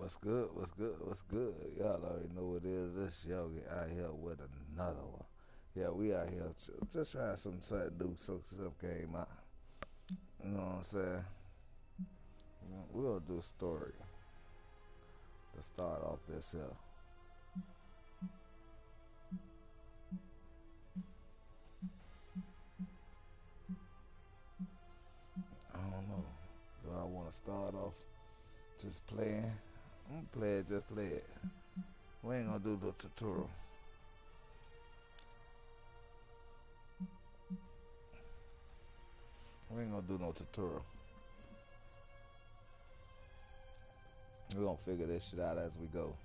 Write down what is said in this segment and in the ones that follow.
What's good? What's good? What's good? Y'all already know what it is. This Yogi out here with another one. Yeah, we out here just trying something to do. Something came out. You know what I'm saying? We're gonna do a story to start off this here. I don't know. Do I want to start off just playing? I'm gonna play it, just play it. We ain't gonna do the tutorial. We ain't gonna do no tutorial. We're gonna figure this shit out as we go.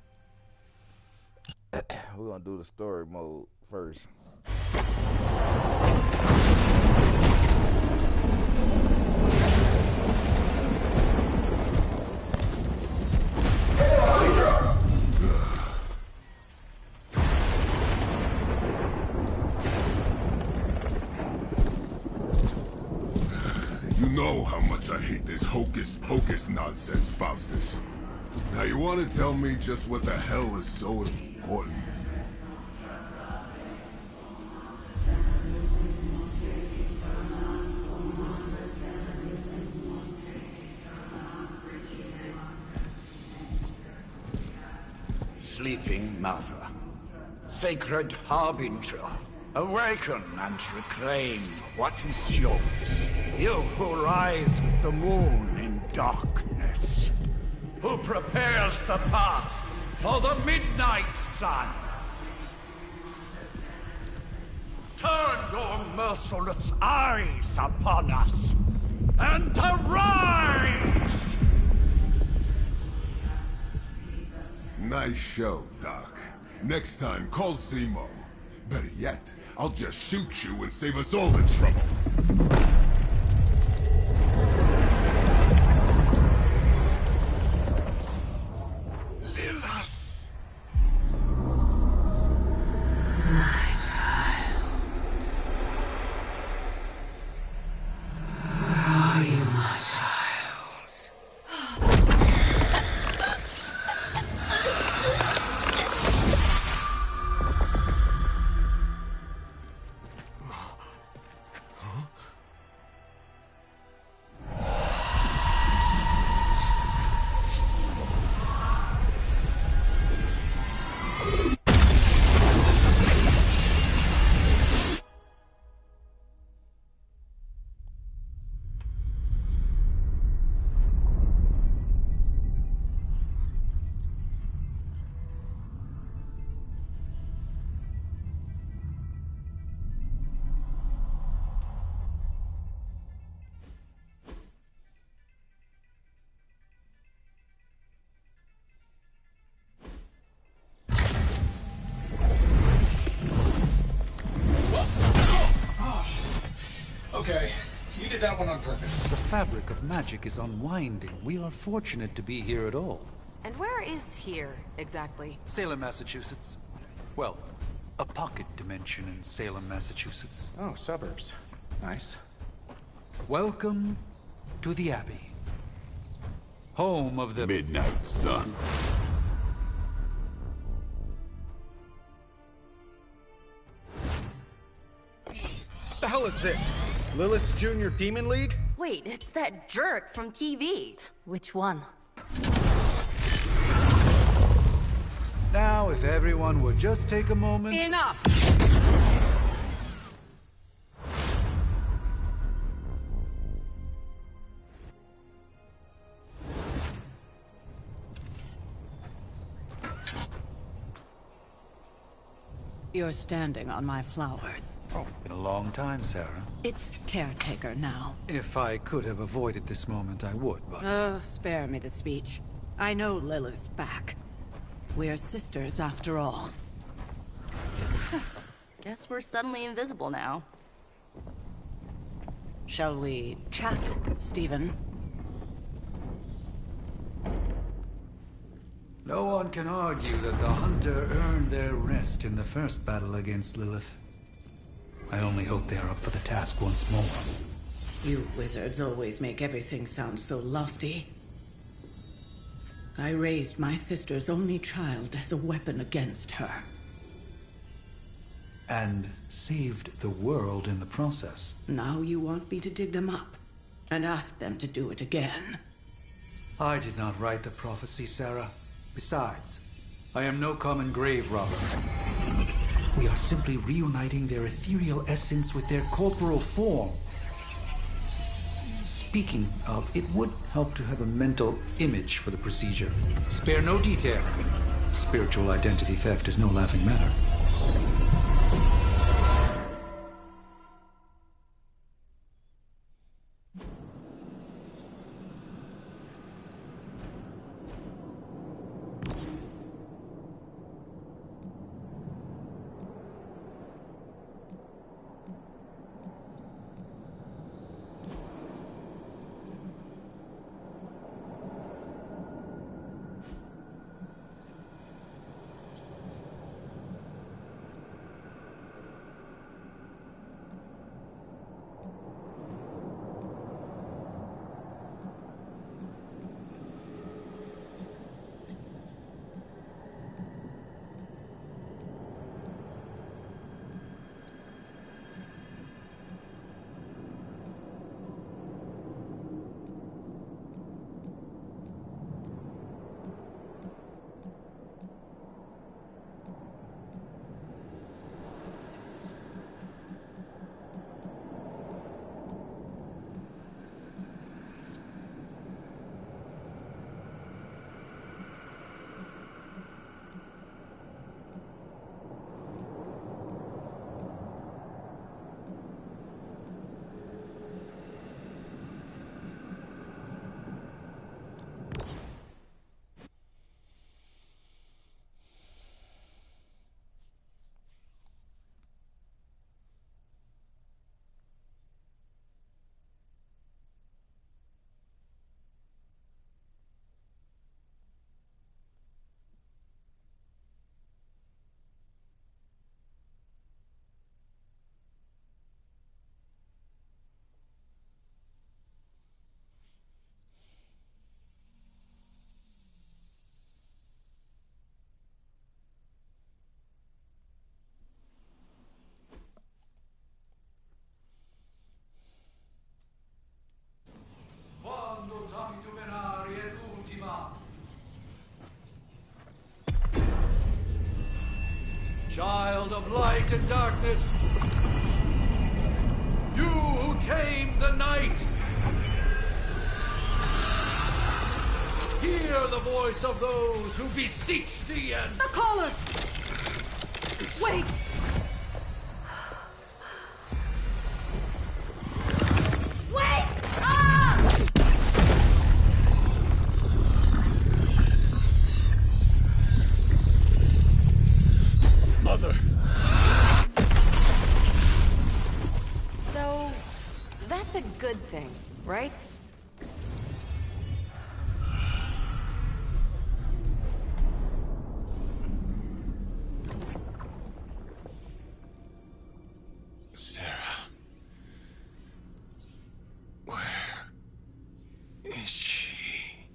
We're gonna do the story mode first. You know how much I hate this hocus-pocus nonsense, Faustus. Now you want to tell me just what the hell is so important? Sleeping Mother, sacred harbinger, awaken and reclaim what is yours. You who rise with the moon in darkness, who prepares the path for the midnight sun. Turn your merciless eyes upon us, and arise! Nice show, Doc. Next time, call Zemo. Better yet, I'll just shoot you and save us all the trouble. Okay, you did that one on purpose. The fabric of magic is unwinding. We are fortunate to be here at all. And where is here, exactly? Salem, Massachusetts. Well, a pocket dimension in Salem, Massachusetts. Oh, suburbs. Nice. Welcome to the Abbey. Home of the Midnight Sun. The hell is this? Lilith's Junior Demon League? Wait, it's that jerk from TV. Which one? Now, if everyone would just take a moment... Enough! You're standing on my flowers. Oh, been a long time, Sarah. It's caretaker now. If I could have avoided this moment, I would, but... Oh, spare me the speech. I know Lilith's back. We're sisters after all. Guess we're suddenly invisible now. Shall we chat, Stephen? No one can argue that the Hunter earned their rest in the first battle against Lilith. I only hope they are up for the task once more. You wizards always make everything sound so lofty. I raised my sister's only child as a weapon against her. And saved the world in the process. Now you want me to dig them up and ask them to do it again? I did not write the prophecy, Sarah. Besides, I am no common grave robber. We are simply reuniting their ethereal essence with their corporal form. Speaking of, it would help to have a mental image for the procedure. Spare no detail. Spiritual identity theft is no laughing matter. Child of light and darkness, you who tame the night, hear the voice of those who beseech thee and... The caller! Wait! Wait! Ah! Mother! So, that's a good thing, right? Sarah. Where is she?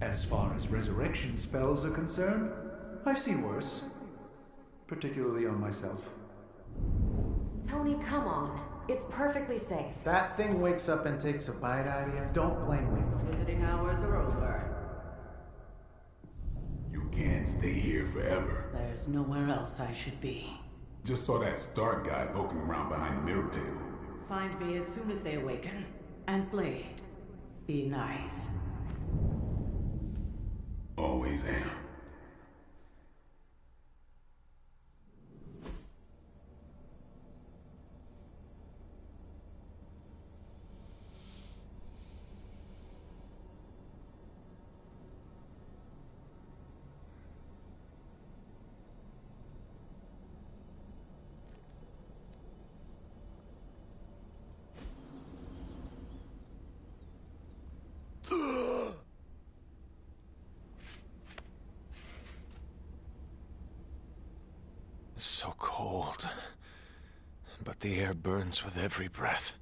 As far as resurrection spells are concerned, I've seen worse. Particularly on myself. Tony, come on. It's perfectly safe. That thing wakes up and takes a bite out of you. Don't blame me. Visiting hours are over. You can't stay here forever. There's nowhere else I should be. Just saw that Stark guy poking around behind the mirror table. Find me as soon as they awaken. And Blade, be nice. Always am. So cold. But the air burns with every breath.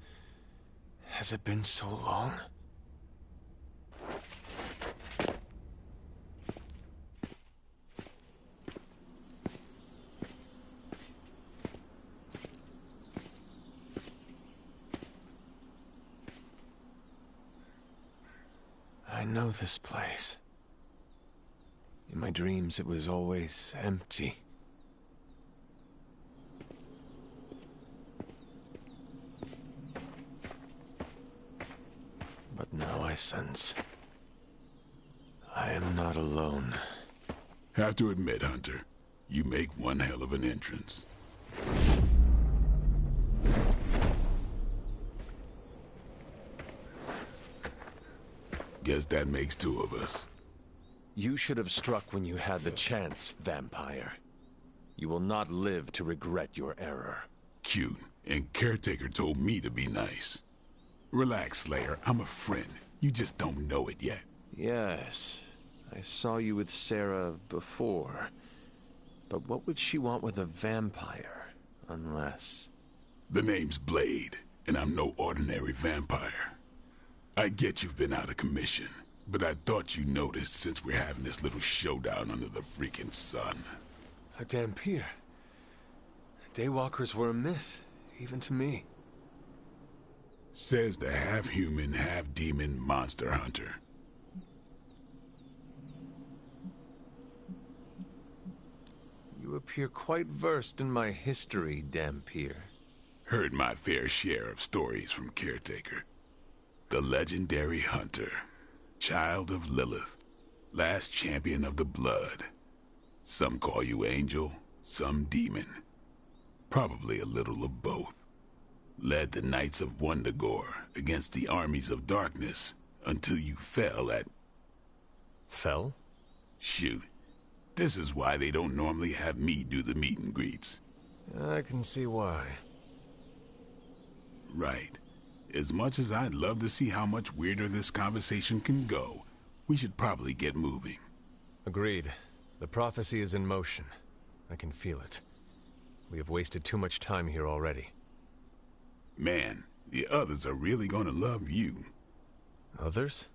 Has it been so long? know this place. In my dreams, it was always empty. But now I sense I am not alone. Have to admit, Hunter, you make one hell of an entrance. Guess that makes two of us. You should have struck when you had the chance, vampire. You will not live to regret your error. Cute, and Caretaker told me to be nice. Relax, Slayer. I'm a friend. You just don't know it yet. Yes, I saw you with Sarah before. But what would she want with a vampire, unless... The name's Blade, and I'm no ordinary vampire. I get you've been out of commission, but I thought you noticed since we're having this little showdown under the freaking sun. A Dampier. Daywalkers were a myth, even to me. Says the half-human, half-demon monster hunter. You appear quite versed in my history, Dampier. Heard my fair share of stories from Caretaker. The legendary hunter, child of Lilith, last champion of the blood. Some call you angel, some demon. Probably a little of both. Led the Knights of Wundagore against the armies of darkness until you fell at... Fell? Shoot. This is why they don't normally have me do the meet and greets. I can see why. Right. As much as I'd love to see how much weirder this conversation can go, we should probably get moving. Agreed. The prophecy is in motion. I can feel it. We have wasted too much time here already. Man, the others are really gonna love you. Others?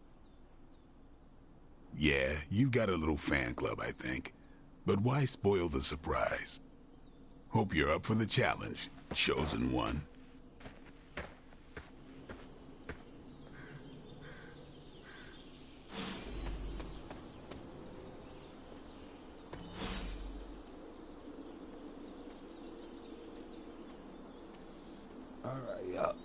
Yeah, you've got a little fan club, I think. But why spoil the surprise? Hope you're up for the challenge, chosen one. Alright, y'all.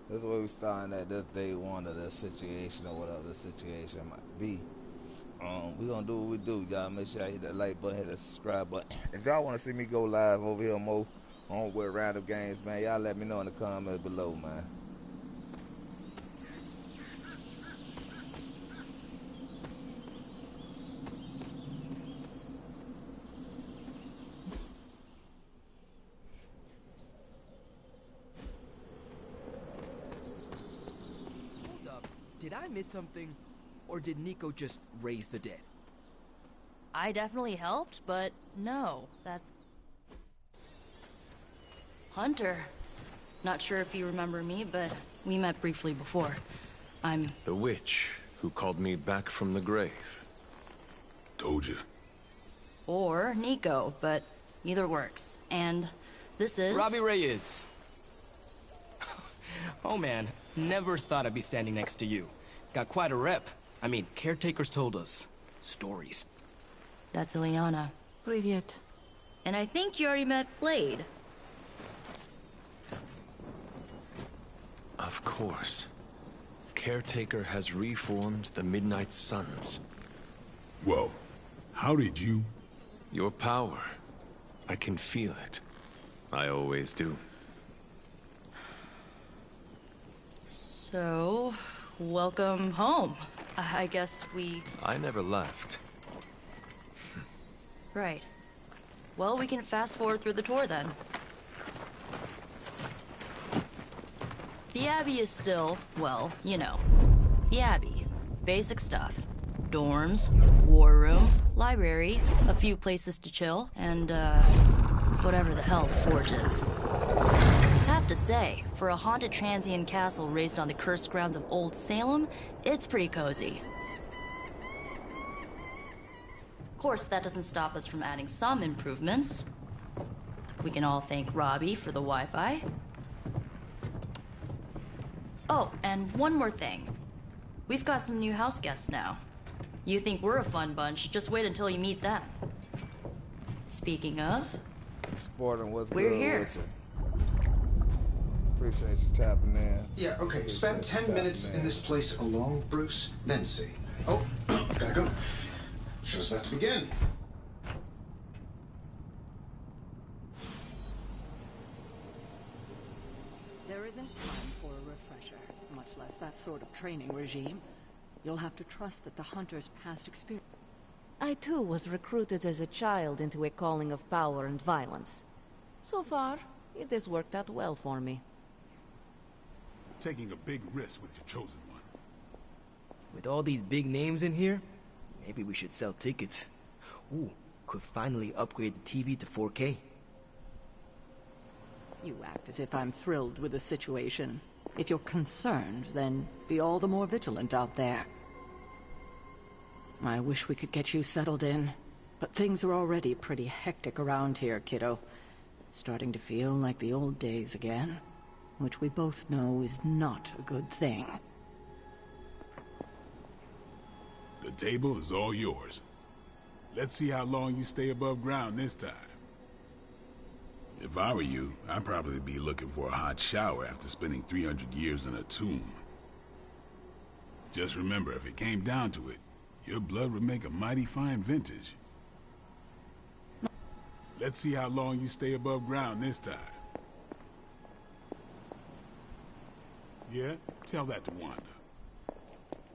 This is where we starting at this day one of this situation or whatever the situation might be. We gonna do what we do, y'all. Make sure y'all hit that like button, hit that subscribe button. If y'all wanna see me go live over here more on with random games, man, y'all let me know in the comments below, man. Did I miss something? Or did Nico just raise the dead? I definitely helped, but no, that's... Hunter. Not sure if you remember me, but we met briefly before. I'm... The witch who called me back from the grave. Told you. Or Nico, but either works. And this is... Robbie Reyes. Oh man, never thought I'd be standing next to you. Got quite a rep. I mean, caretakers told us stories. That's Ileana. Привет. And I think you already met Blade. Of course. Caretaker has reformed the Midnight Suns. Whoa. How did you... Your power. I can feel it. I always do. So, welcome home. I guess we... I never left. Right. Well, we can fast forward through the tour then. The Abbey is still, well, you know. The Abbey. Basic stuff. Dorms, war room, library, a few places to chill, and, whatever the hell the Forge is. Have to say, for a haunted transient castle raised on the cursed grounds of Old Salem, it's pretty cozy. Of course, that doesn't stop us from adding some improvements. We can all thank Robbie for the Wi-Fi. Oh, and one more thing. We've got some new house guests now. You think we're a fun bunch, just wait until you meet them. Speaking of... Sporting, what's We're good here. with you? Appreciate you tapping in. Yeah, okay. Spend 10 minutes in this place alone, Bruce, then see. Oh, gotta go. Show's about to begin. There isn't time for a refresher, much less that sort of training regime. You'll have to trust that the hunter's past experience... I too was recruited as a child into a calling of power and violence. So far, it has worked out well for me. Taking a big risk with your chosen one. With all these big names in here, maybe we should sell tickets. Ooh, could finally upgrade the TV to 4K. You act as if I'm thrilled with the situation. If you're concerned, then be all the more vigilant out there. I wish we could get you settled in, but things are already pretty hectic around here, kiddo. Starting to feel like the old days again, which we both know is not a good thing. The table is all yours. Let's see how long you stay above ground this time. If I were you, I'd probably be looking for a hot shower after spending 300 years in a tomb. Just remember, if it came down to it, your blood would make a mighty fine vintage. Let's see how long you stay above ground this time. Yeah? Tell that to Wanda.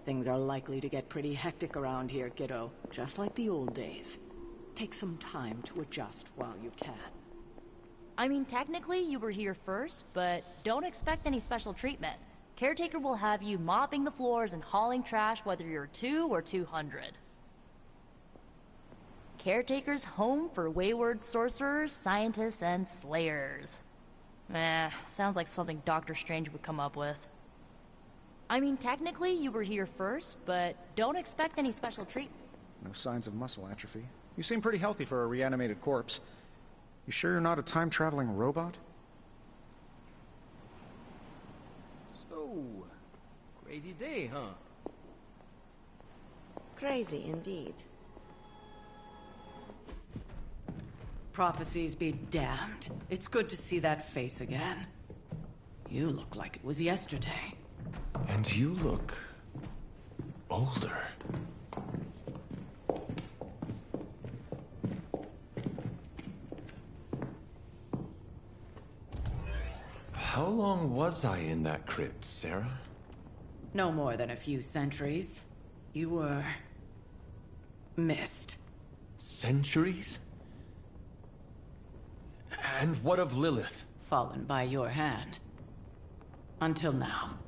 Things are likely to get pretty hectic around here, kiddo. Just like the old days. Take some time to adjust while you can. I mean, technically you were here first, but don't expect any special treatment. Caretaker will have you mopping the floors and hauling trash whether you're 2 or 200. Caretaker's home for wayward sorcerers, scientists, and slayers. Sounds like something Doctor Strange would come up with. I mean, technically you were here first, but don't expect any special treatment. No signs of muscle atrophy. You seem pretty healthy for a reanimated corpse. You sure you're not a time-traveling robot? So, crazy day, huh? Crazy indeed. Prophecies be damned. It's good to see that face again. You look like it was yesterday. And you look... older. How long was I in that crypt, Sarah? No more than a few centuries. You were... missed. Centuries? And what of Lilith? Fallen by your hand. Until now.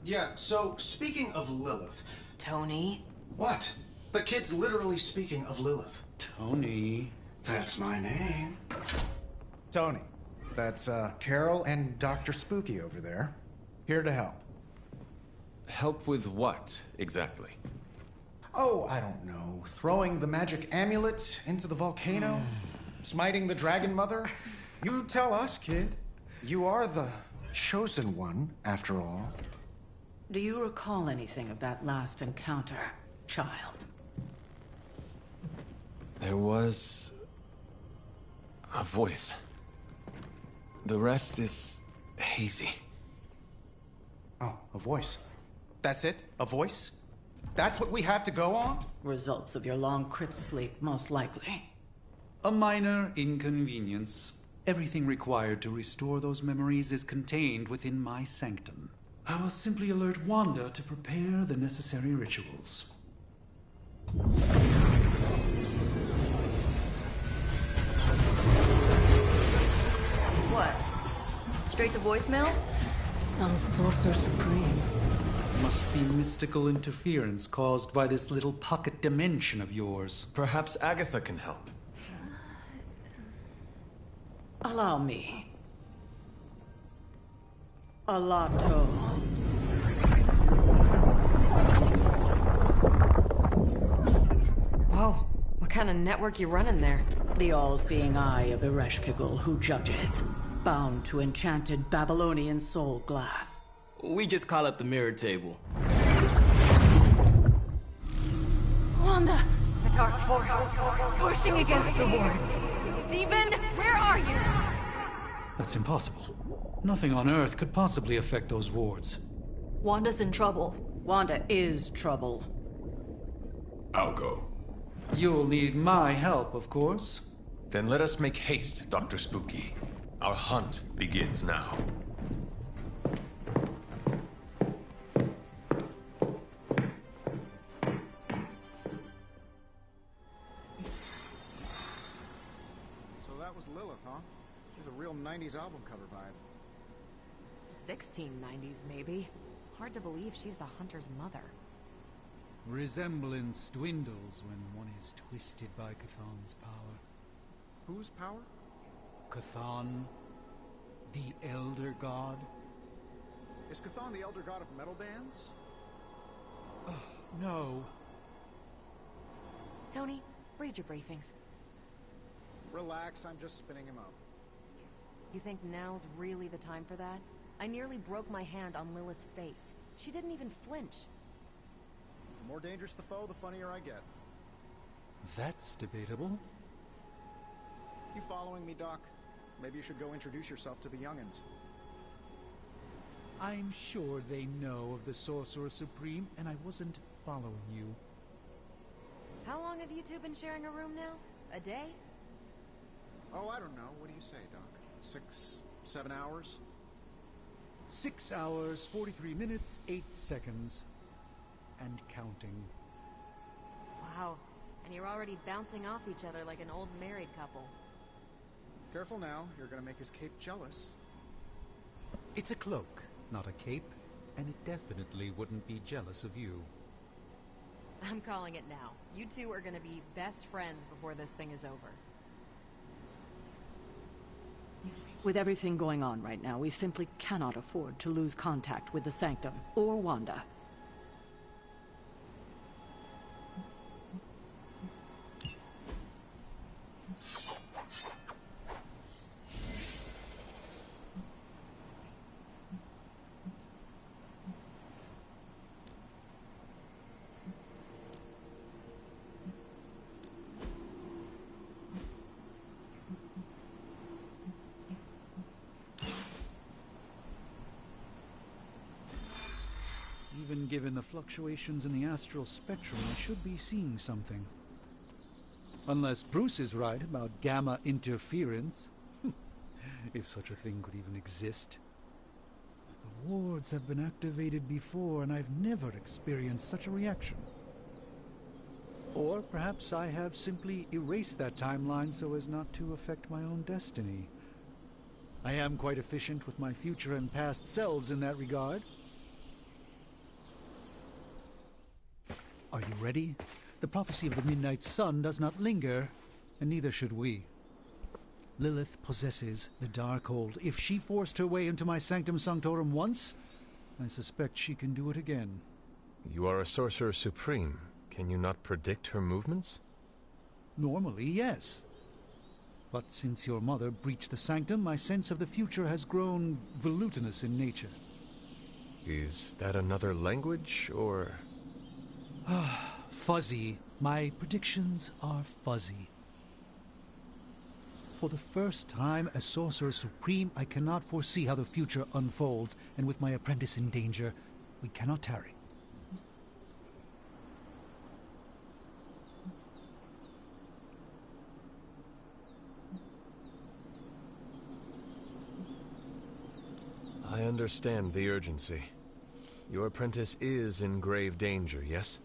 Yeah, so speaking of Lilith... Tony? What? The kid's literally speaking of Lilith. Tony. That's my name. Tony. That's, Carol and Dr. Spooky over there. Here to help. Help with what, exactly? Oh, I don't know. Throwing the magic amulet into the volcano? Smiting the dragon mother? You tell us, kid. You are the chosen one, after all. Do you recall anything of that last encounter, child? There was... a voice. The rest is hazy. Oh, a voice. That's it? A voice? That's what we have to go on? Results of your long crypt sleep, most likely. A minor inconvenience. Everything required to restore those memories is contained within my sanctum. I will simply alert Wanda to prepare the necessary rituals. What? Straight to voicemail? Some sorcerer supreme. Must be mystical interference caused by this little pocket dimension of yours. Perhaps Agatha can help. Allow me. Alato. Whoa, what kind of network you running there? The all-seeing eye of Ereshkigal who judges, bound to enchanted Babylonian soul glass. We just call it the mirror table. Wanda! The dark force, pushing against the wards. Stephen, where are you? That's impossible. Nothing on Earth could possibly affect those wards. Wanda's in trouble. Wanda is trouble. I'll go. You'll need my help, of course. Then let us make haste, Dr. Spooky. Our hunt begins now. So that was Lilith, huh? She's a real 90s album cover vibe. 1690s, maybe. Hard to believe she's the Hunter's mother. Resemblance dwindles when one is twisted by Chthon's power. Whose power? Chthon, the Elder God. Is Chthon the elder god of metal bands? No. Tony, read your briefings. Relax, I'm just spinning him up. You think now's really the time for that? I nearly broke my hand on Lilith's face. She didn't even flinch. The more dangerous the foe, the funnier I get. That's debatable. You following me, Doc? Maybe you should go introduce yourself to the young'uns. I'm sure they know of the Sorcerer Supreme, and I wasn't following you. How long have you two been sharing a room now? A day? Oh, I don't know. What do you say, Doc? 6, 7 hours? 6 hours, 43 minutes, 8 seconds. And counting. Wow. And you're already bouncing off each other like an old married couple. Careful now, you're gonna make his cape jealous. It's a cloak, not a cape, and it definitely wouldn't be jealous of you. I'm calling it now. You two are gonna be best friends before this thing is over. With everything going on right now, we simply cannot afford to lose contact with the Sanctum or Wanda. Even given the fluctuations in the astral spectrum, I should be seeing something. Unless Bruce is right about gamma interference. If such a thing could even exist. The wards have been activated before, and I've never experienced such a reaction. Or perhaps I have simply erased that timeline so as not to affect my own destiny. I am quite efficient with my future and past selves in that regard. Are you ready? The prophecy of the Midnight Sun does not linger, and neither should we. Lilith possesses the Darkhold. If she forced her way into my Sanctum Sanctorum once, I suspect she can do it again. You are a Sorcerer Supreme. Can you not predict her movements? Normally, yes. But since your mother breached the Sanctum, my sense of the future has grown volutinous in nature. Is that another language, or...? Fuzzy. My predictions are fuzzy. For the first time as Sorcerer Supreme, I cannot foresee how the future unfolds, and with my apprentice in danger, we cannot tarry. I understand the urgency. Your apprentice is in grave danger, yes?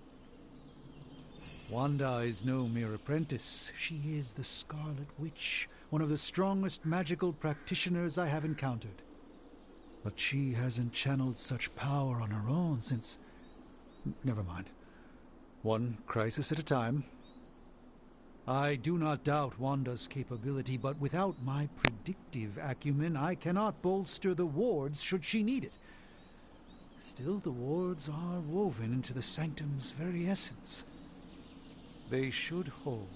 Wanda is no mere apprentice. She is the Scarlet Witch, one of the strongest magical practitioners I have encountered. But she hasn't channeled such power on her own since... Never mind. One crisis at a time. I do not doubt Wanda's capability, but without my predictive acumen, I cannot bolster the wards should she need it. Still, the wards are woven into the Sanctum's very essence. They should hold.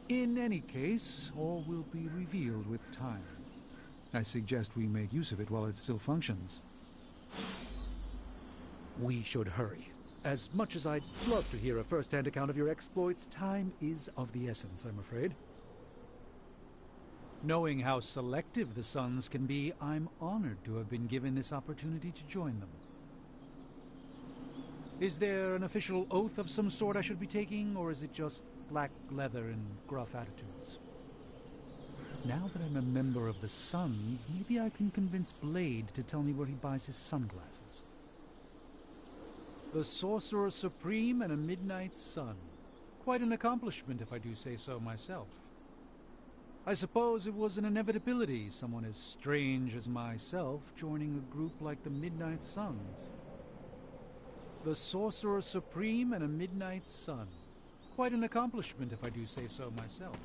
In any case, all will be revealed with time. I suggest we make use of it while it still functions. We should hurry. As much as I'd love to hear a first-hand account of your exploits, time is of the essence, I'm afraid. Knowing how selective the Suns can be, I'm honored to have been given this opportunity to join them. Is there an official oath of some sort I should be taking, or is it just black leather and gruff attitudes? Now that I'm a member of the Suns, maybe I can convince Blade to tell me where he buys his sunglasses. The Sorcerer Supreme and a Midnight Sun. Quite an accomplishment, if I do say so myself. I suppose it was an inevitability, someone as strange as myself joining a group like the Midnight Suns. The Sorcerer Supreme and a Midnight Sun. Quite an accomplishment, if I do say so myself.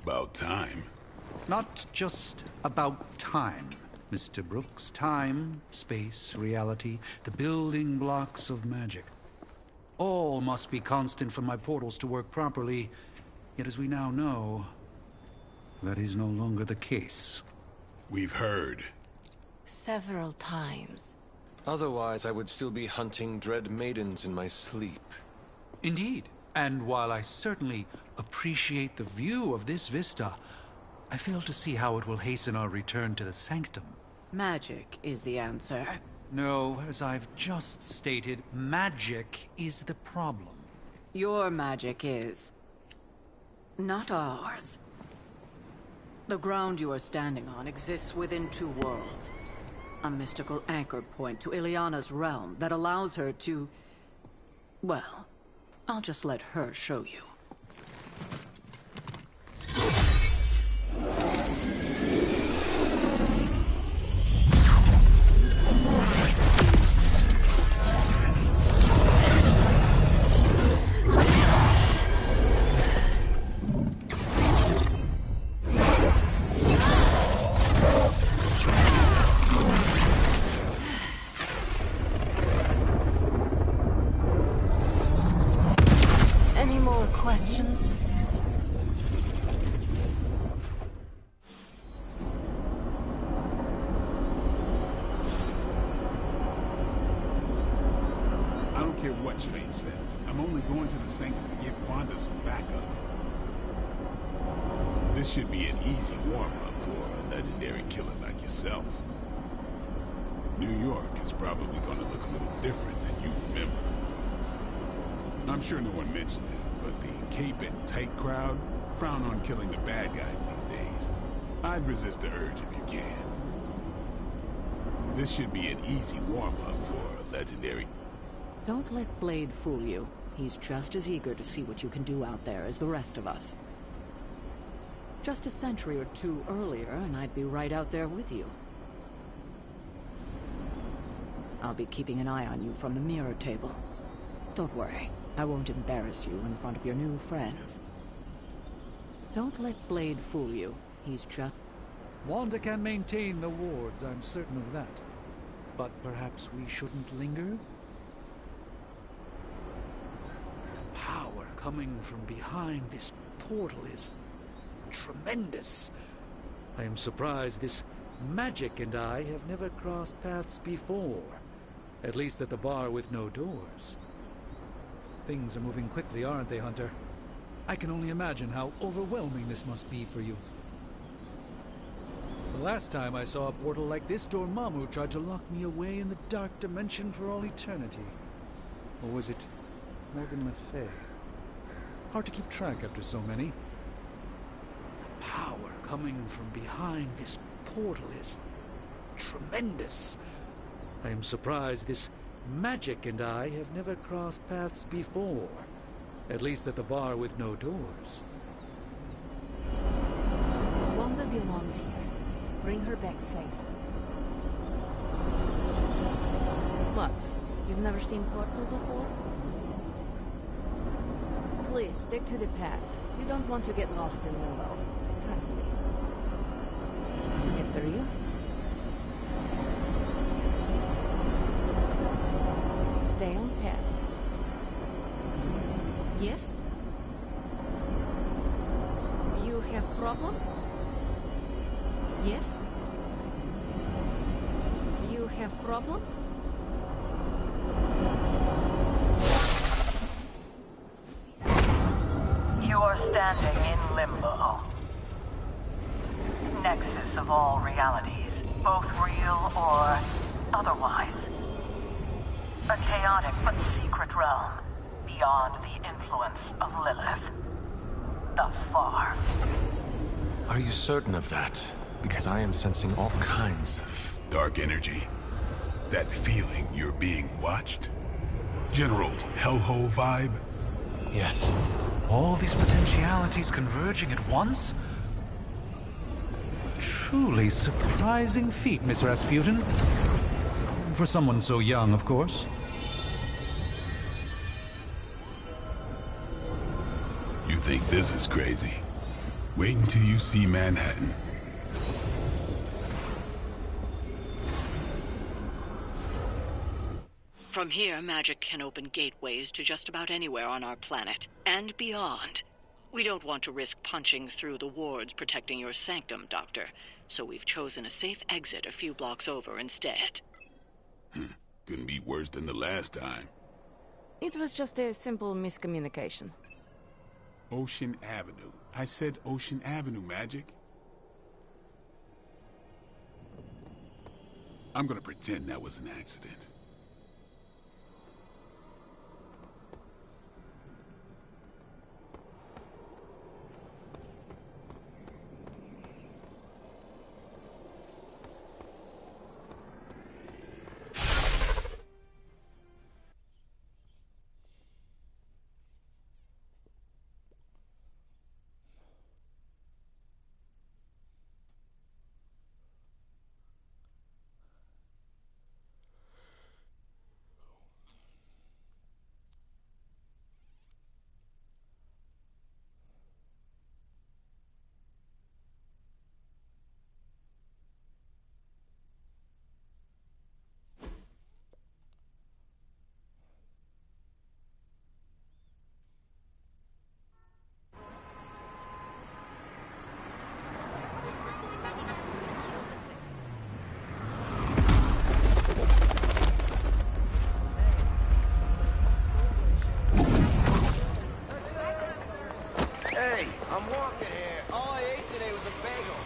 About time. Not just about time, Mr. Brooks. Time, space, reality, the building blocks of magic. All must be constant for my portals to work properly, yet as we now know, that is no longer the case. We've heard. Several times. Otherwise, I would still be hunting dread maidens in my sleep. Indeed. And while I certainly appreciate the view of this vista, I fail to see how it will hasten our return to the Sanctum. Magic is the answer. No, as I've just stated, magic is the problem. Your magic is... not ours. The ground you are standing on exists within two worlds. A mystical anchor point to Ileana's realm that allows her to... well... I'll just let her show you. Questions? I don't care what Strange says. I'm only going to the Sanctum to give Wanda some backup. This should be an easy warm-up for a legendary killer like yourself. New York is probably going to look a little different than you remember. I'm sure no one mentioned it, but the cape and tight crowd frown on killing the bad guys these days. I'd resist the urge if you can. This should be an easy warm-up for a legendary... Don't let Blade fool you. He's just as eager to see what you can do out there as the rest of us. Just a century or two earlier, and I'd be right out there with you. I'll be keeping an eye on you from the mirror table. Don't worry. I won't embarrass you in front of your new friends. Don't let Blade fool you. He's just... Wanda can maintain the wards, I'm certain of that. But perhaps we shouldn't linger? The power coming from behind this portal is tremendous. I am surprised this magic and I have never crossed paths before. At least at the bar with no doors. Things are moving quickly, aren't they, Hunter? I can only imagine how overwhelming this must be for you. The last time I saw a portal like this, Dormammu tried to lock me away in the dark dimension for all eternity. Or was it Morgan Le Fay? Hard to keep track after so many. The power coming from behind this portal is tremendous. I am surprised this magic and I have never crossed paths before. At least at the bar with no doors. Wanda belongs here. Bring her back safe. What? You've never seen Portal before? Please, stick to the path. You don't want to get lost in limbo. trust me. After you. Stay on path. Yes? You have problem? Yes? You have problem? You are standing in limbo. Nexus of all realities, both real or otherwise. A chaotic but secret realm, beyond the influence of Lilith. Thus far. Are you certain of that? Because I am sensing all kinds of... Dark energy. That feeling you're being watched? General hellhole vibe? Yes. All these potentialities converging at once? Truly surprising feat, Miss Rasputin. For someone so young, of course. You think this is crazy? Wait until you see Manhattan. From here, magic can open gateways to just about anywhere on our planet, and beyond. We don't want to risk punching through the wards protecting your sanctum, Doctor, so we've chosen a safe exit a few blocks over instead. Couldn't be worse than the last time. It was just a simple miscommunication. Ocean Avenue. I said Ocean Avenue, Magic. I'm gonna pretend that was an accident. Hey, I'm walking here. All I ate today was a bagel.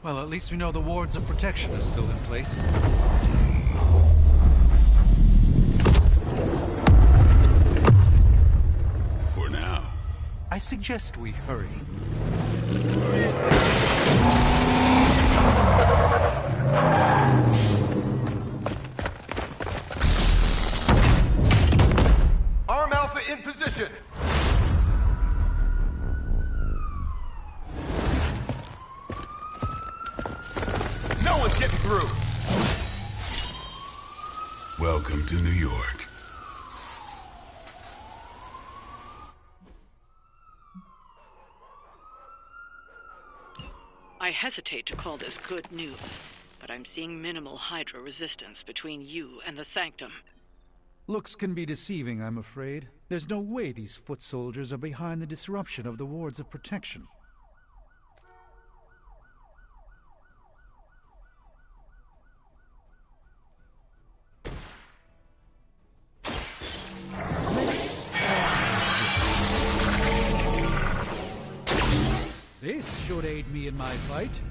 Well, at least we know the wards of protection are still in place. For now. I suggest we hurry. Arm Alpha in position. No one's getting through. Welcome to New York. I hesitate to call this good news, but I'm seeing minimal Hydra resistance between you and the Sanctum. Looks can be deceiving, I'm afraid. There's no way these foot soldiers are behind the disruption of the wards of protection. This should aid me in my fight.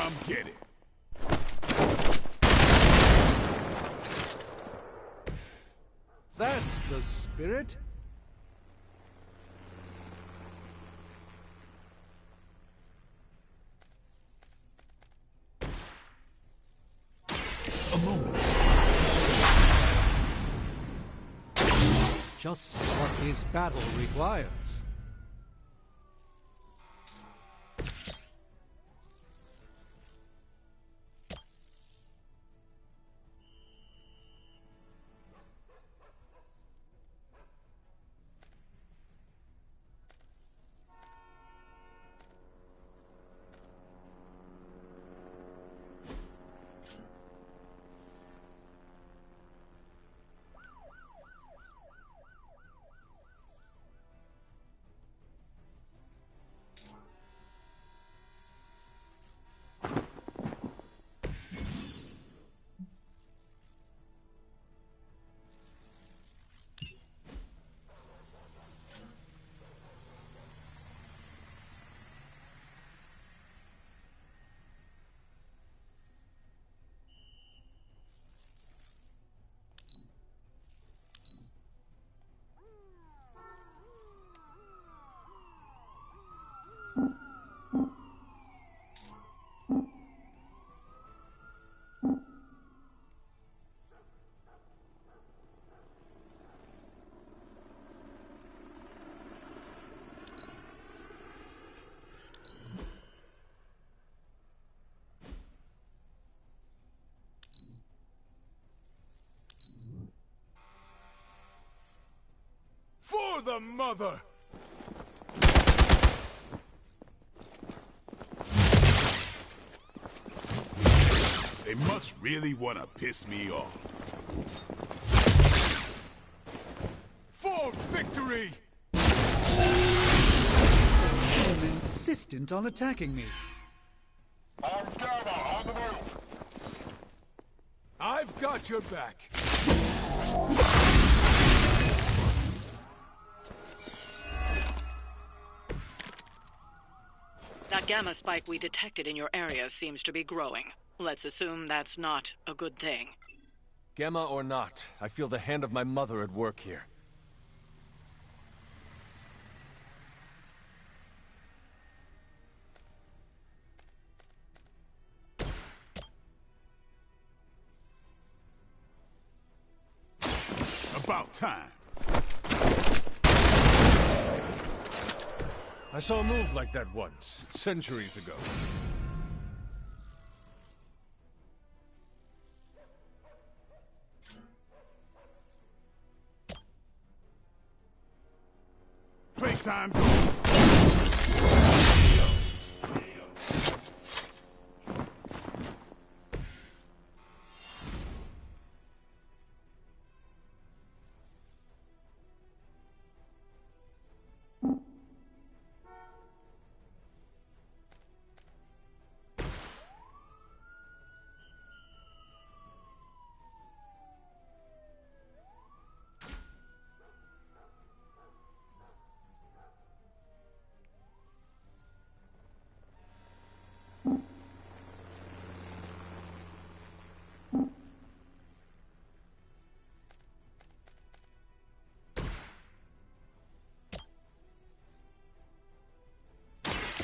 Come get it. That's the spirit. A moment. Just what his battle requires. For the mother! They must really want to piss me off. For victory! I'm insistent on attacking me. I've got your back. That gamma spike we detected in your area seems to be growing. Let's assume that's not a good thing. Gamma or not, I feel the hand of my mother at work here. About time. I saw a move like that once, centuries ago. Playtime.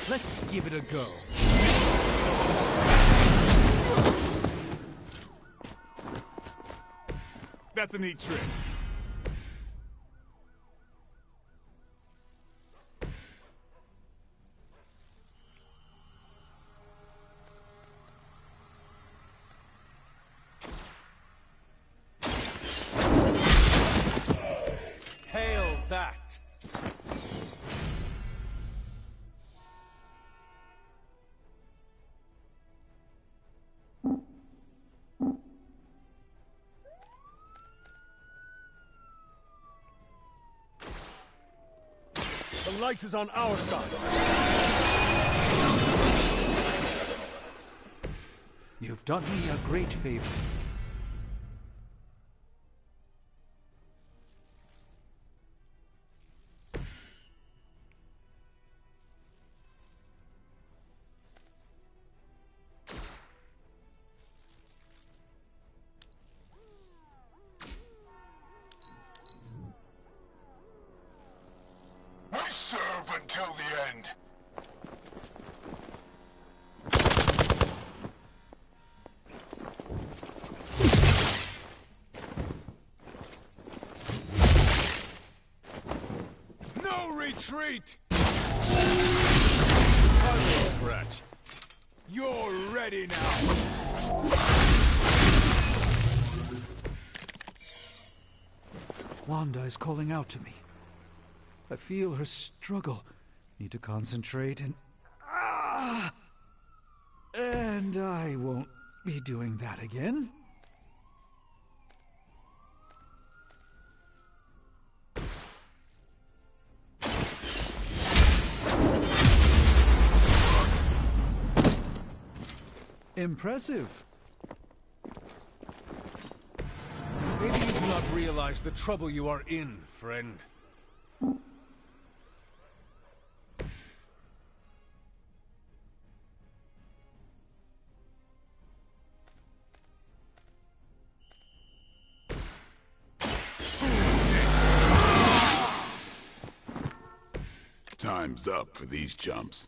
Let's give it a go. That's a neat trick. Hail that! The light is on our side. You've done me a great favor. until the end. No retreat! Puzzle scratch. You're ready now. Wanda is calling out to me. I feel her struggle. Need to concentrate and... And I won't be doing that again. Impressive. Maybe you do not realize the trouble you are in, friend. Time's up for these chumps.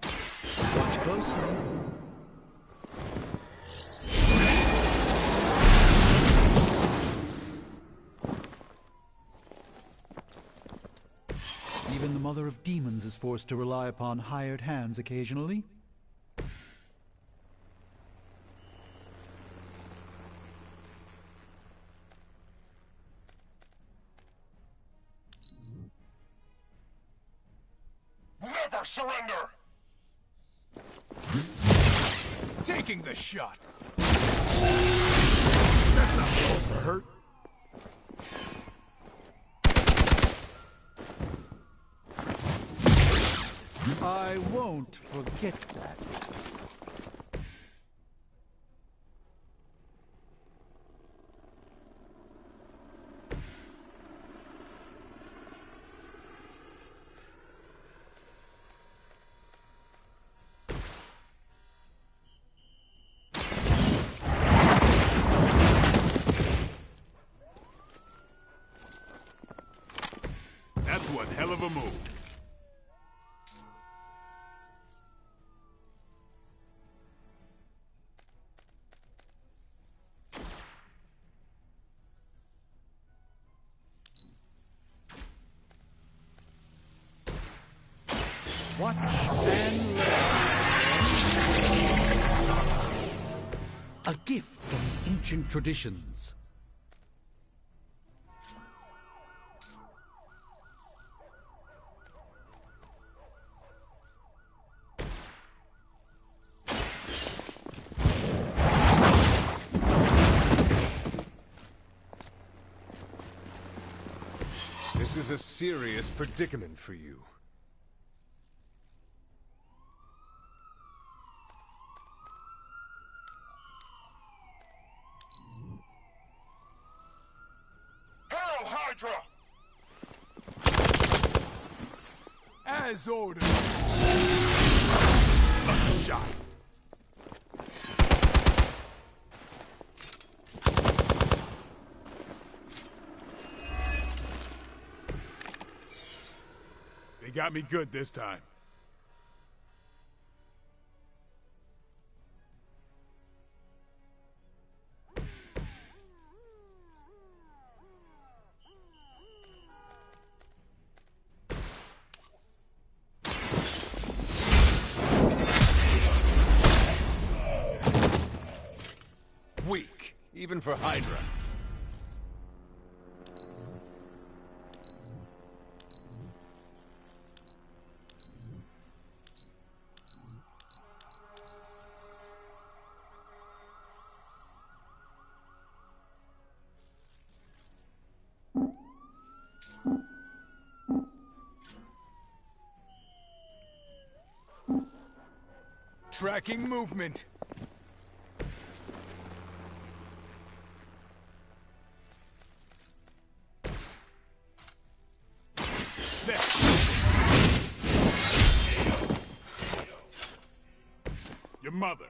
Watch closely. Even the Mother of Demons is forced to rely upon hired hands occasionally. Never surrender! Taking the shot. That's not supposed to hurt. I won't forget that. That's one hell of a move. Watch and learn. A gift from ancient traditions. This is a serious predicament for you. Hail Hydra! As ordered. Shot. They got me good this time. Weak, even for Hydra. Tracking movement. There. Your mother.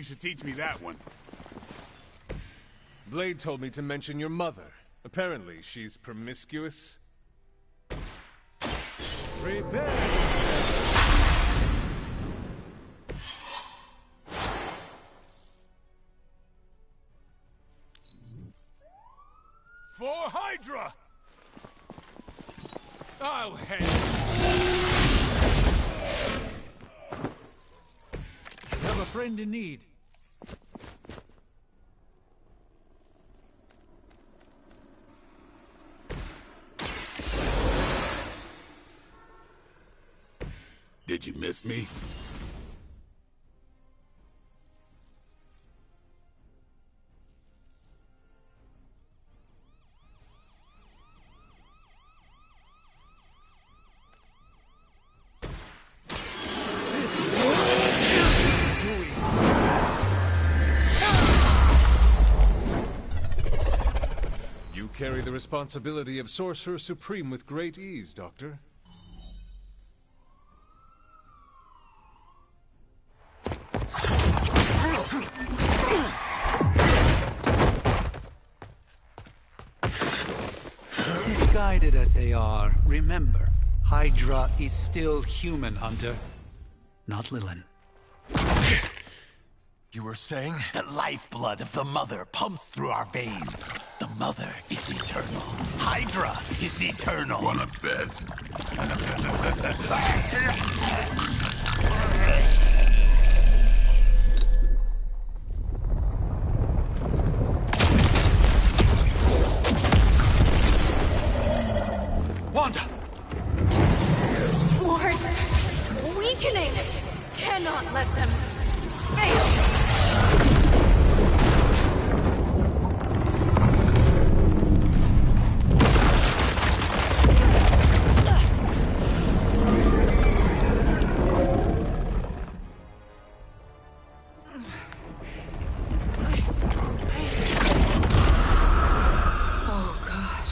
should teach me that one. Blade told me to mention your mother. Apparently, she's promiscuous. Prepare! For Hydra! I'll handle You have a friend in need. Did you miss me? You carry the responsibility of Sorcerer Supreme with great ease, Doctor. Misguided as they are, remember, Hydra is still human, Hunter. Not Lilin. You were saying? The lifeblood of the Mother pumps through our veins. The Mother is eternal. Hydra is eternal. Wanna bet? Wanda! Wards! Weakening! Cannot let them fail! Oh, God.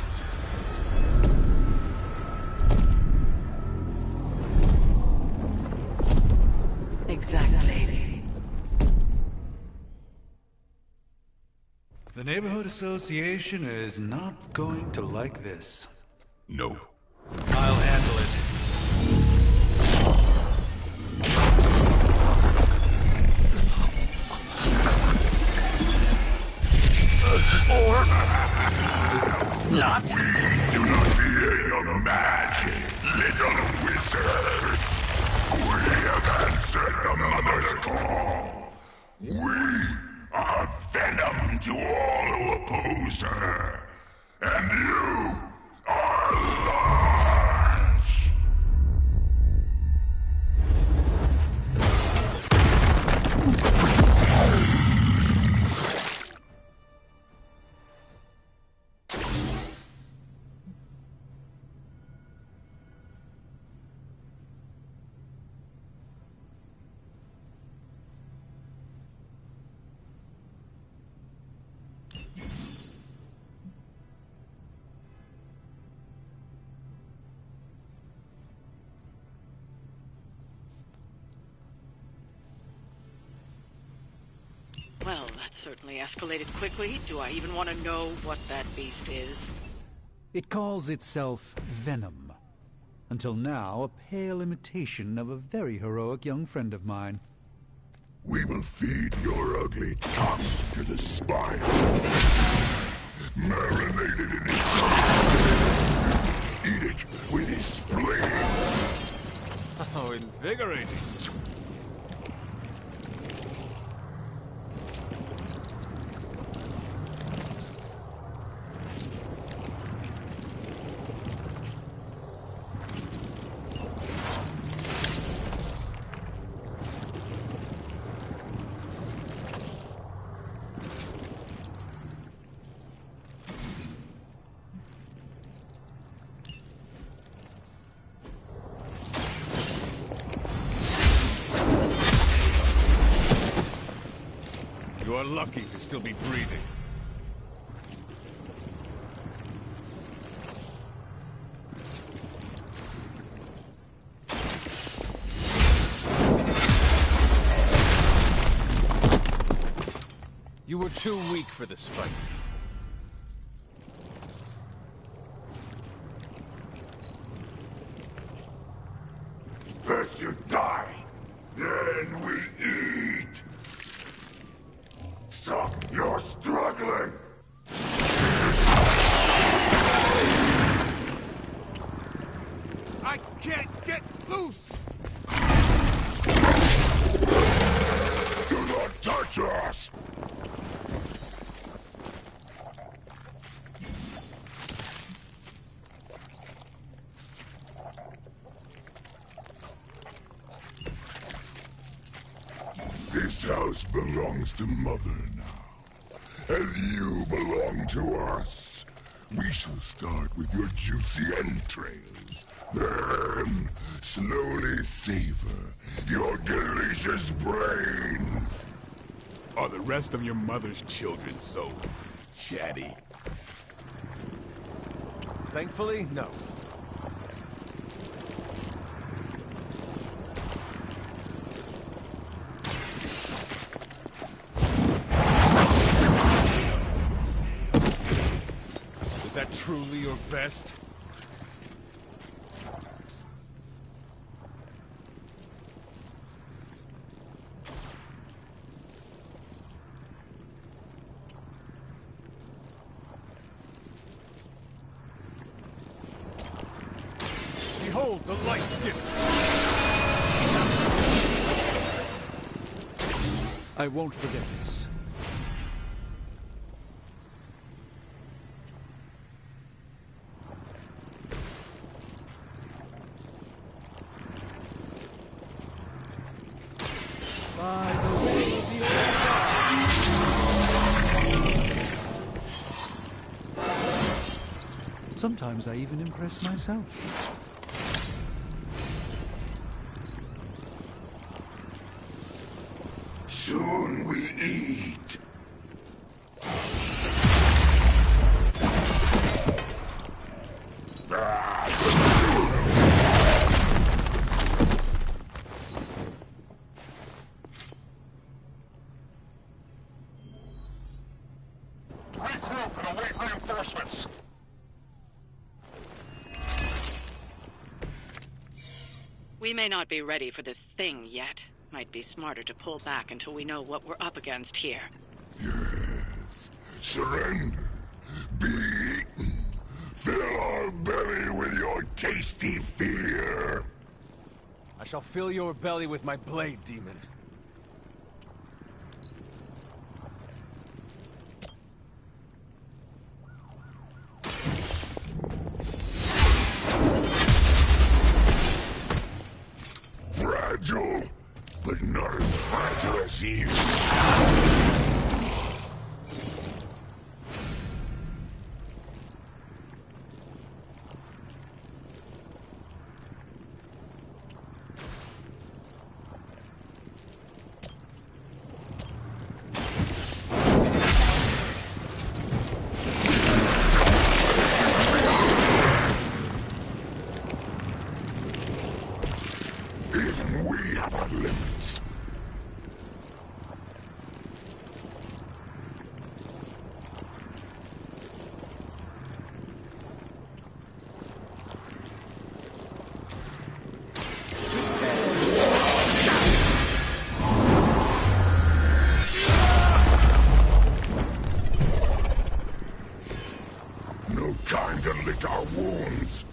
Exactly. The Neighborhood Association is not going to like this. Nope. I'll handle it. Or not. We do not fear your magic, little wizard. We have answered the Mother's call. We are venom to all who oppose her. And you are large. Well, that certainly escalated quickly. Do I even want to know what that beast is? It calls itself Venom. Until now, a pale imitation of a very heroic young friend of mine. We will feed your ugly tongue to the spire. Marinated in its blood. Eat it with his spleen. Oh, invigorating. You are lucky to still be breathing. You were too weak for this fight. First you die, then we eat. Stop your struggling. I can't get loose! Do not touch us! This house belongs to Mother now, as you belong to us. We shall start with your juicy entrails, then slowly savor your delicious brains. Are the rest of your mother's children so chatty? Thankfully, no. Is that truly your best? Behold the light gift! I won't forget this. By the way of the old Sometimes I even impress myself. Soon we eat. Regroup and await reinforcements. We may not be ready for this thing yet. Might be smarter to pull back until we know what we're up against here. Yes. Surrender. Be eaten. Fill our belly with your tasty fear. I shall fill your belly with my blade, demon. Fragile, but not as fragile as you. Even we have our limits. No time to lick our wounds.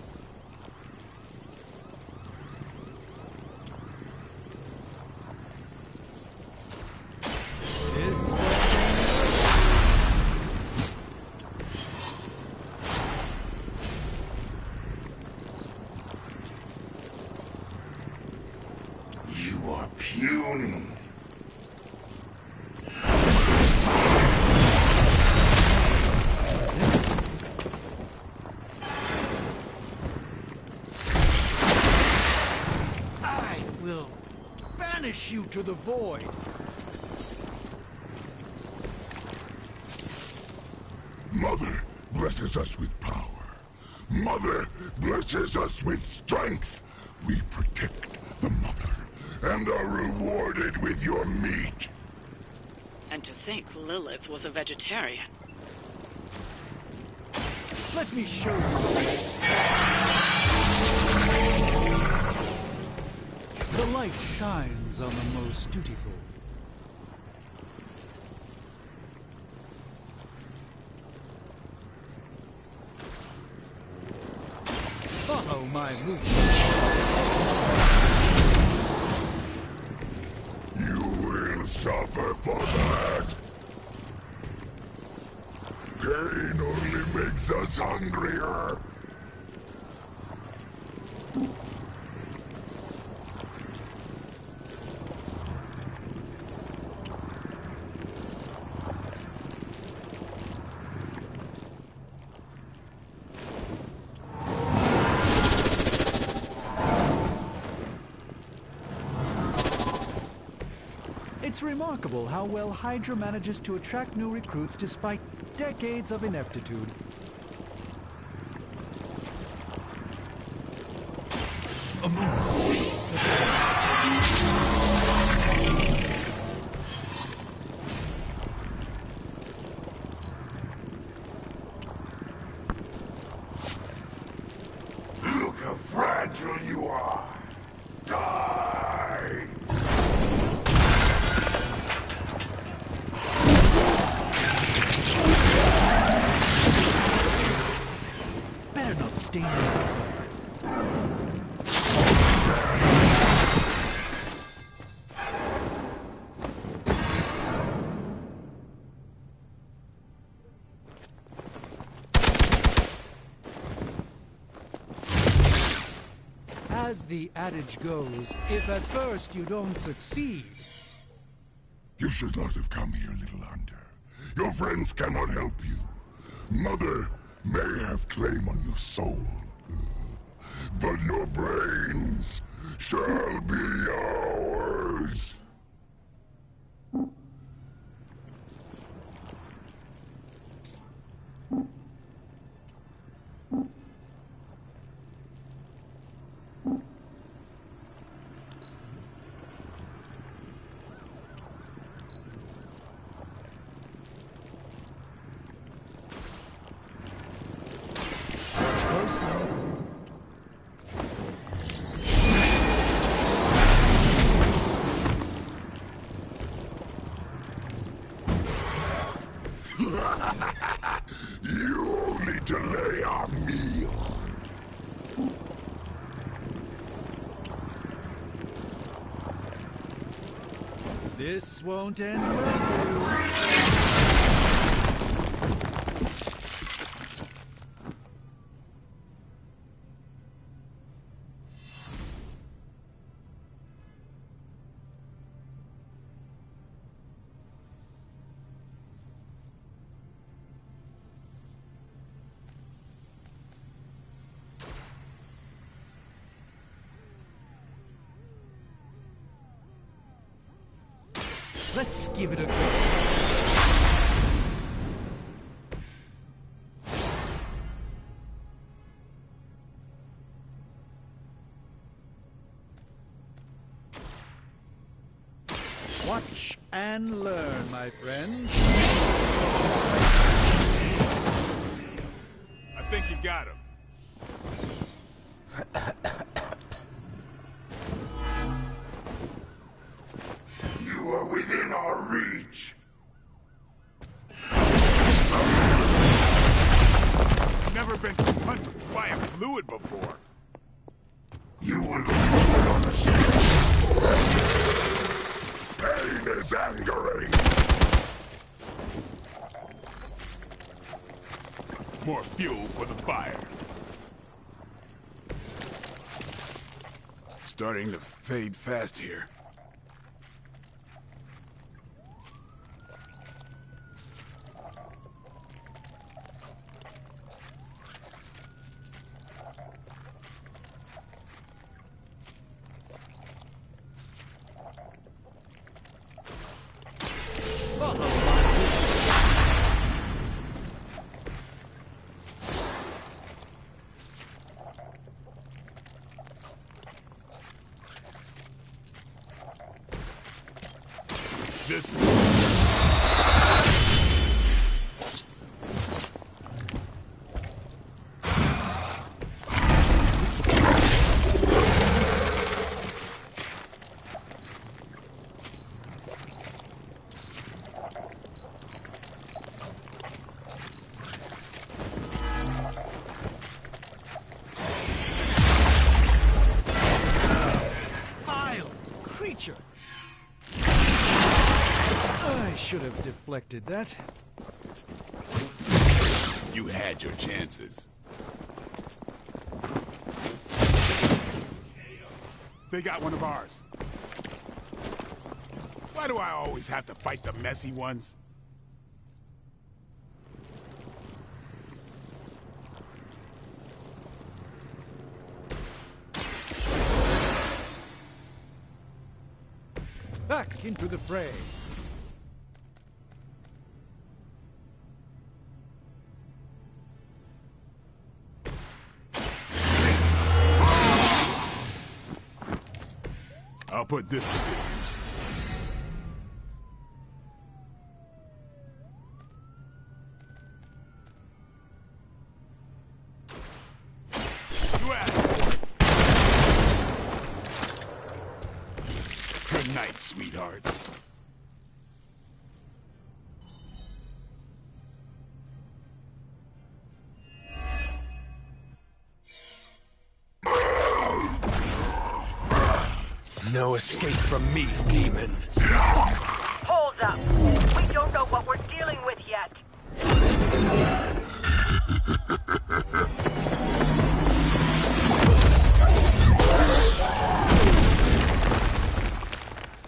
You are puny. I will banish you to the void. Mother blesses us with power. Mother blesses us with strength. We protect the mother and are rewarded with your meat. And to think Lilith was a vegetarian. Let me show you. The light shines on the most dutiful. Follow my movement. You will suffer for that. Pain only makes us hungrier. It's remarkable how well Hydra manages to attract new recruits despite decades of ineptitude. Look how fragile you are. Die! Better not stain me. As the adage goes, if at first you don't succeed... You should not have come here, little hunter. Your friends cannot help you. Mother may have claim on your soul, but your brains shall be ours. You only delay our meal. This won't end well. Let's give it a go. Watch and learn, my friends. I think you got him. You are within our reach. Never been punched by a fluid before. You will look on the street. Pain is angering. More fuel for the fire. Starting to fade fast here. This should have deflected that. You had your chances. They got one of ours. Why do I always have to fight the messy ones? Back into the fray. I'll put this to good use. Good night, sweetheart. No escape from me, demon. Hold up. We don't know what we're dealing with yet.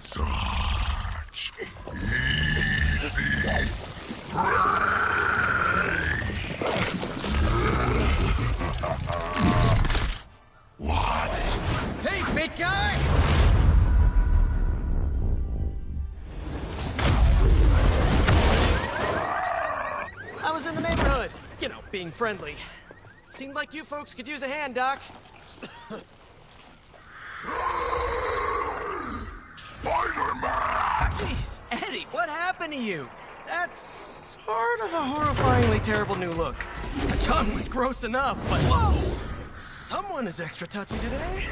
Such easy What? Hey, big guy! I was in the neighborhood. You know, being friendly. Seemed like you folks could use a hand, Doc. Spider-Man! Jeez, Eddie, what happened to you? That's sort of a horrifyingly terrible new look. The tongue was gross enough, but whoa! Someone is extra touchy today.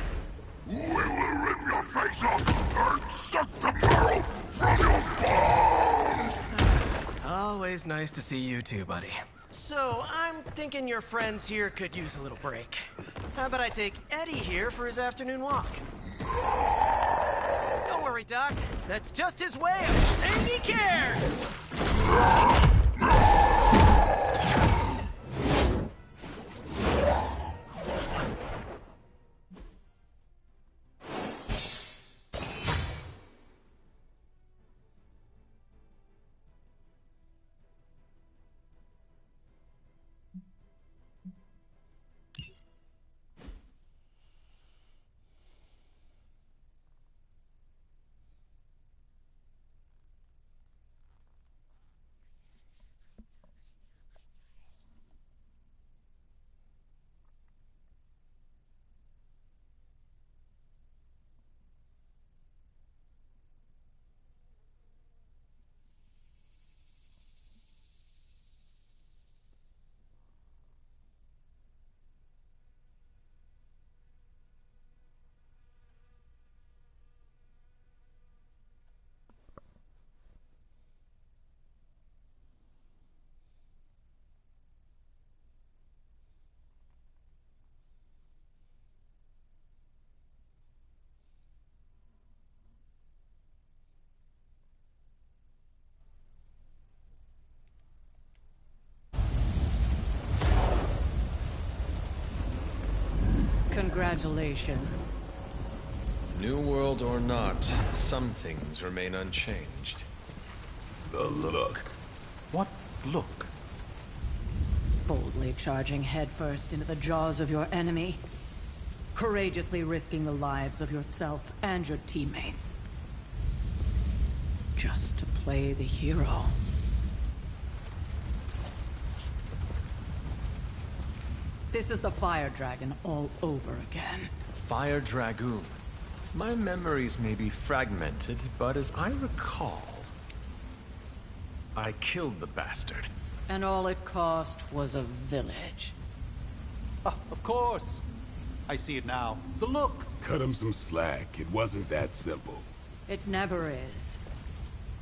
We will rip your face off and suck the marrow from your bones! Always nice to see you too, buddy. So, I'm thinking your friends here could use a little break. How about I take Eddie here for his afternoon walk? Don't worry, Doc. That's just his way of saying he cares! Congratulations. New world or not, some things remain unchanged. The look. What look? Boldly charging headfirst into the jaws of your enemy. Courageously risking the lives of yourself and your teammates. Just to play the hero. This is the Fire Dragon all over again. Fire Dragoon. My memories may be fragmented, but as I recall, I killed the bastard. And all it cost was a village. Ah, of course. I see it now. The look. Cut him some slack. It wasn't that simple. It never is.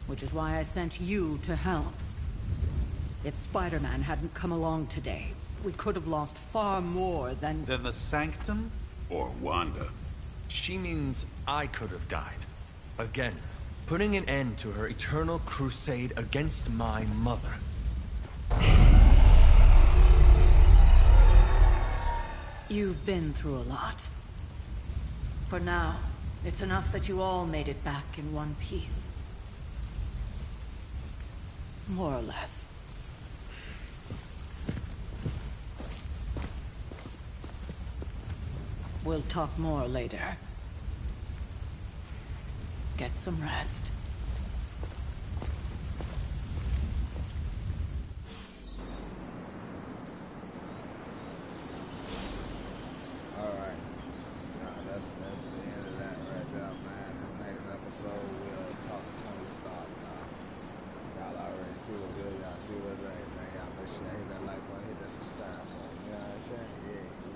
Which is why I sent you to help. If Spider-Man hadn't come along today, we could have lost far more than... Than the Sanctum? Or Wanda. She means I could have died. Again, Putting an end to her eternal crusade against my mother. You've been through a lot. For now, it's enough that you all made it back in one piece. More or less. We'll talk more later. Get some rest. Alright. That's the end of that right there, man. The next episode, we'll talk Tony Stark, y'all. Y'all already see what it is. Y'all see what it is, man. Y'all make sure y'all hit that like button, hit that subscribe button. You know what I'm saying? Yeah.